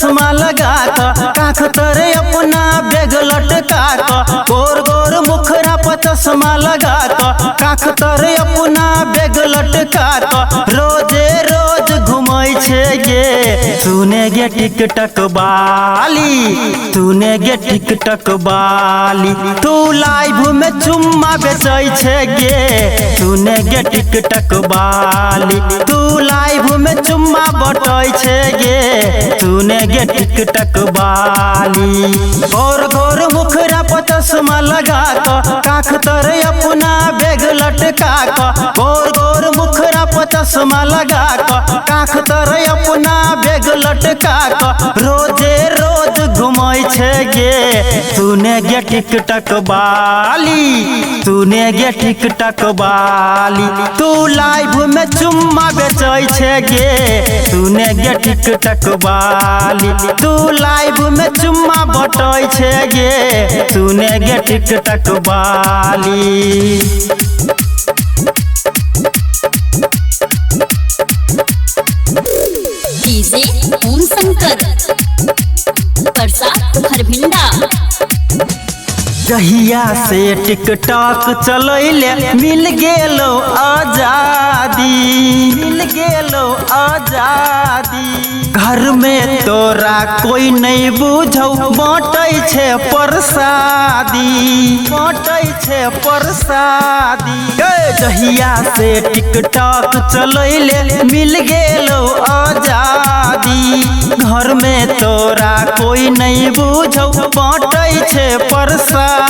चश्मा लगा काख तरे अपना बेग लटका गोर गोर मुखरा पर चश्मा लगा काख तरे अपना बेग लटका रोजे रोज घुमै छे गे तूने गे टिकटक बाली तूने गे टिकटक बाली तू लाइव में चुम्मा बेचै छे गे तूने गे टिकटक बाली तू लाइव में चुम्मा बटै छे गे तूने गे टिकटक बाली गोर गोर मुखरा पर चश्मा लगा काख तरे अपना बेग लटका गोर गोर मुखरा पर चश्मा लगा काख तरे अपना बेग लटका रोजे रोज घुमै छे गे तूने गे टिकटक बाली तूने गे टिकटक बाली तू लाइव में चुम्मा बेचै छे गे तूने गे टिकटक बाली तू लाइव में चुम्मा बटै छे गे तूने गे टिकटक बाली। डीजे ओम शंकर परसा हरभिंडा। जहिया से टिकटॉक चलैले मिल गेलो आजादी मिल गेलो आजादी घर में तोरा कोई नहीं बुझौ बाँटै छे प्रसादी बाँटै छे प्रसादी जहिया से टिकटॉक चलैले मिल गेलो आजादी घर में तोरा कोई नहीं बुझौ बाँटै छे प्रसादी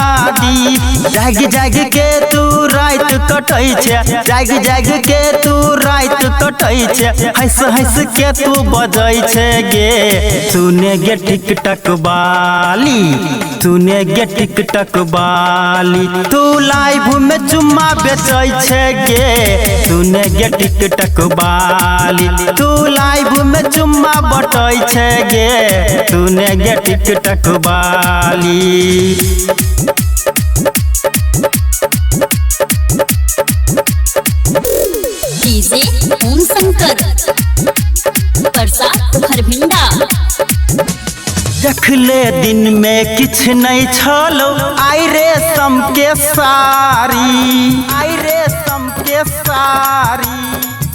जाग जाग के तू रात कटै छे जाग जाग के तू रात कटै छे हंस हंस के तू बजै छे गे तूने गे टिकटक बाली तूने गे टिकटक बाली तू लाइव में चुम्मा बेचै छे गे तूने गे टिकटक बाली तू लाइव में चुम्मा बटै छे गे तूने गे टिकटक बाली। डीजे ओम शंकर परसा हरभिंडा। देखले दिन में किछ नहीं छलो आई रेशम के सारी आई रेशम के सारी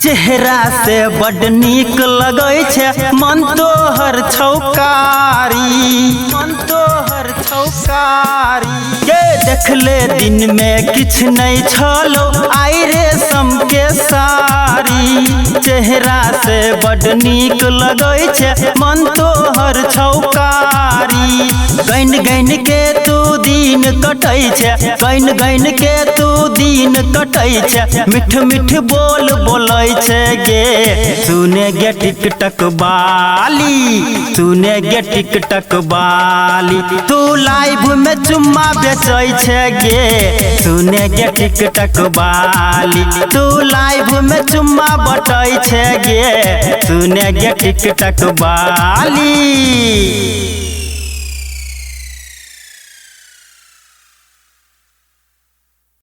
चेहरा से बड नीक लगै छे मन तोहर छौकारी मन तोहर छौकारी के देखले दिन में किछ नहीं छलो आई रेशम के सारी चेहरा से बड नीक लगै छे मन तोहर छौकारी गैन गैन के तू दिन कटै छे गैन गैन के तू दिन कटै छे मिठ मिठ बोल बोलै छे गे तूने गे टिकटक बाली तूने गे टिकटक बाली तू लाइव में चुम्मा बेचै छे गे तूने गे टिकटक बाली तू लाइव में चुम्मा बटै छे गे तूने गे टिकटक बाली।